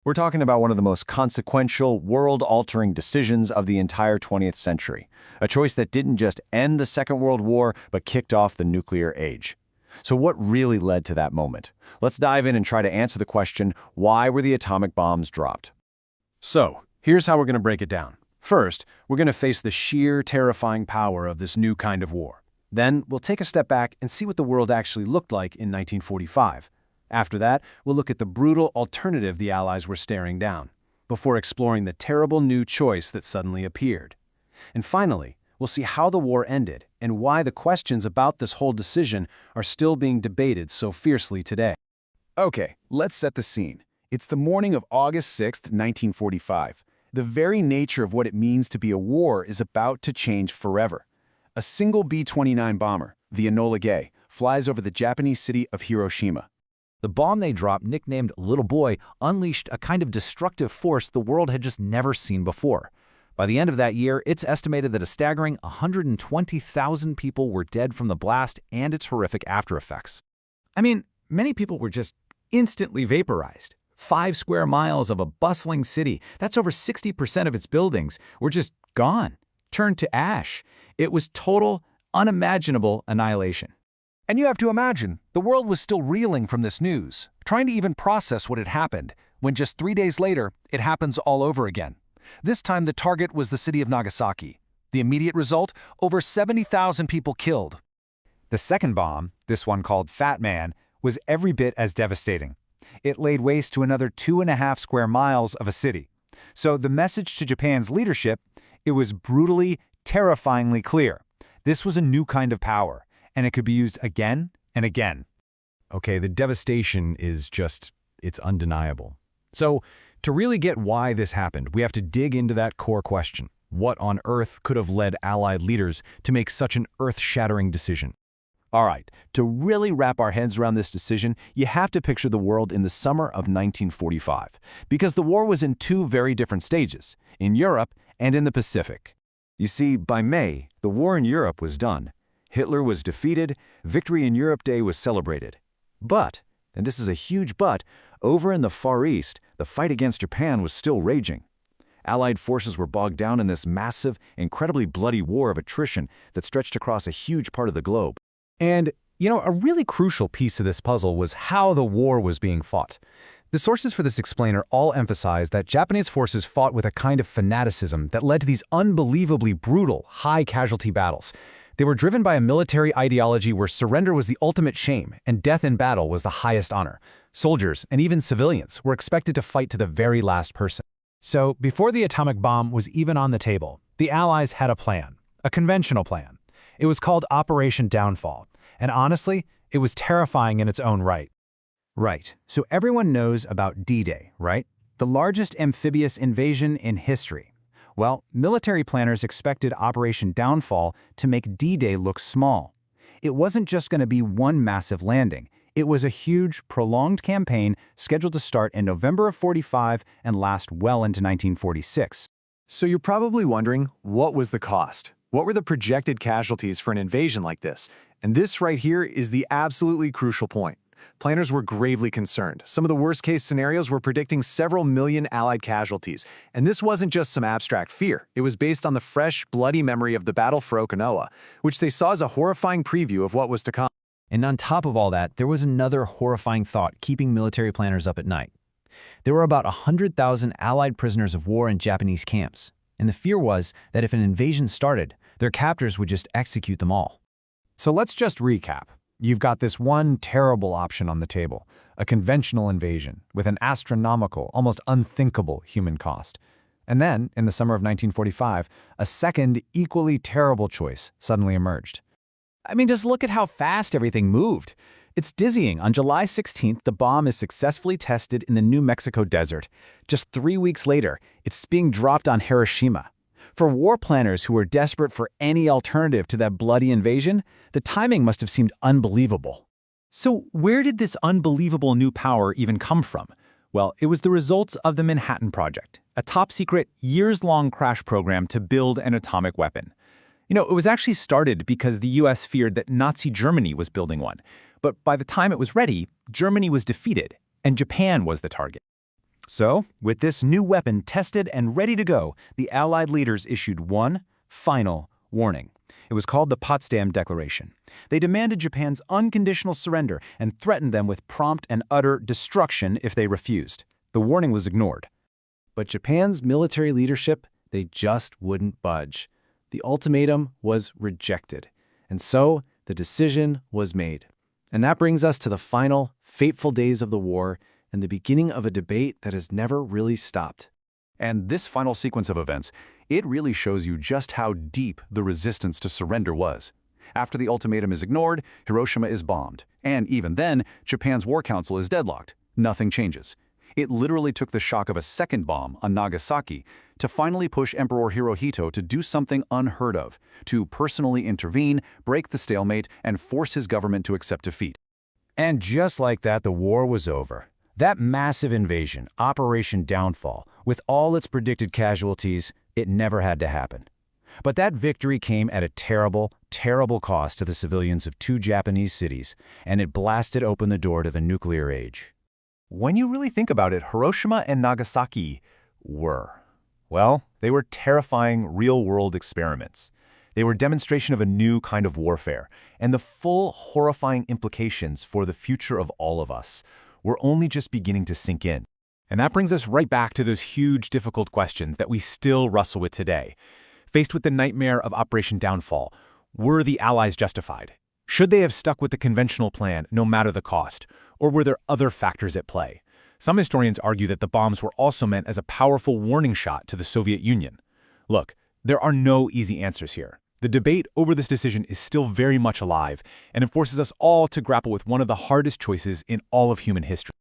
We're talking about one of the most consequential, world-altering decisions of the entire 20th century. A choice that didn't just end the Second World War, but kicked off the nuclear age. So what really led to that moment? Let's dive in and try to answer the question, why were the atomic bombs dropped? So, here's how we're going to break it down. First, we're going to face the sheer, terrifying power of this new kind of war. Then, we'll take a step back and see what the world actually looked like in 1945. After that, we'll look at the brutal alternative the Allies were staring down, before exploring the terrible new choice that suddenly appeared. And finally, we'll see how the war ended and why the questions about this whole decision are still being debated so fiercely today. Okay, let's set the scene. It's the morning of August 6, 1945. The very nature of what it means to be a war is about to change forever. A single B-29 bomber, the Enola Gay, flies over the Japanese city of Hiroshima. The bomb they dropped, nicknamed Little Boy, unleashed a kind of destructive force the world had just never seen before. By the end of that year, it's estimated that a staggering 120,000 people were dead from the blast and its horrific aftereffects. I mean, many people were just instantly vaporized. 5 square miles of a bustling city, that's over 60% of its buildings, were just gone, turned to ash. It was total, unimaginable annihilation. And you have to imagine, the world was still reeling from this news, trying to even process what had happened, when just 3 days later, it happens all over again. This time the target was the city of Nagasaki. The immediate result, over 70,000 people killed. The second bomb, this one called Fat Man, was every bit as devastating. It laid waste to another 2.5 square miles of a city. So the message to Japan's leadership, it was brutally, terrifyingly clear. This was a new kind of power, and it could be used again and again. Okay, the devastation is it's undeniable. So, to really get why this happened, we have to dig into that core question. What on earth could have led Allied leaders to make such an earth-shattering decision? All right, to really wrap our heads around this decision, you have to picture the world in the summer of 1945, because the war was in two very different stages, in Europe and in the Pacific. You see, by May, the war in Europe was done. Hitler was defeated, Victory in Europe Day was celebrated. But, and this is a huge but, over in the Far East, the fight against Japan was still raging. Allied forces were bogged down in this massive, incredibly bloody war of attrition that stretched across a huge part of the globe. And, a really crucial piece of this puzzle was how the war was being fought. The sources for this explainer all emphasize that Japanese forces fought with a kind of fanaticism that led to these unbelievably brutal, high-casualty battles. They were driven by a military ideology where surrender was the ultimate shame and death in battle was the highest honor. Soldiers, and even civilians, were expected to fight to the very last person. So, before the atomic bomb was even on the table, the Allies had a plan, a conventional plan. It was called Operation Downfall, and honestly, it was terrifying in its own right. Right, so everyone knows about D-Day, right? The largest amphibious invasion in history. Well, military planners expected Operation Downfall to make D-Day look small. It wasn't just going to be one massive landing. It was a huge, prolonged campaign scheduled to start in November of '45 and last well into 1946. So you're probably wondering, what was the cost? What were the projected casualties for an invasion like this? And this right here is the absolutely crucial point. Planners were gravely concerned. Some of the worst-case scenarios were predicting several million Allied casualties. And this wasn't just some abstract fear. It was based on the fresh, bloody memory of the battle for Okinawa, which they saw as a horrifying preview of what was to come. And on top of all that, there was another horrifying thought keeping military planners up at night. There were about 100,000 Allied prisoners of war in Japanese camps, and the fear was that if an invasion started, their captors would just execute them all. So let's just recap. You've got this one terrible option on the table, a conventional invasion with an astronomical, almost unthinkable human cost. And then, in the summer of 1945, a second, equally terrible choice suddenly emerged. I mean, just look at how fast everything moved. It's dizzying. On July 16th, the bomb is successfully tested in the New Mexico desert. Just 3 weeks later, it's being dropped on Hiroshima. For war planners who were desperate for any alternative to that bloody invasion, the timing must have seemed unbelievable. So where did this unbelievable new power even come from? Well, it was the results of the Manhattan Project, a top-secret, years-long crash program to build an atomic weapon. It was actually started because the US feared that Nazi Germany was building one. But by the time it was ready, Germany was defeated, and Japan was the target. So, with this new weapon tested and ready to go, the Allied leaders issued one final warning. It was called the Potsdam Declaration. They demanded Japan's unconditional surrender and threatened them with prompt and utter destruction if they refused. The warning was ignored. But Japan's military leadership, they just wouldn't budge. The ultimatum was rejected. And so, the decision was made. And that brings us to the final, fateful days of the war and the beginning of a debate that has never really stopped. And this final sequence of events, it really shows you just how deep the resistance to surrender was. After the ultimatum is ignored, Hiroshima is bombed. And even then, Japan's war council is deadlocked. Nothing changes. It literally took the shock of a second bomb on Nagasaki to finally push Emperor Hirohito to do something unheard of, to personally intervene, break the stalemate, and force his government to accept defeat. And just like that, the war was over. That massive invasion, Operation Downfall, with all its predicted casualties, it never had to happen. But that victory came at a terrible, terrible cost to the civilians of two Japanese cities, and it blasted open the door to the nuclear age. When you really think about it, Hiroshima and Nagasaki well, they were terrifying real-world experiments. They were a demonstration of a new kind of warfare, and the full, horrifying implications for the future of all of us were only just beginning to sink in. And that brings us right back to those huge, difficult questions that we still wrestle with today. Faced with the nightmare of Operation Downfall, were the Allies justified? Should they have stuck with the conventional plan no matter the cost? Or were there other factors at play? Some historians argue that the bombs were also meant as a powerful warning shot to the Soviet Union. Look, there are no easy answers here. The debate over this decision is still very much alive, and it forces us all to grapple with one of the hardest choices in all of human history.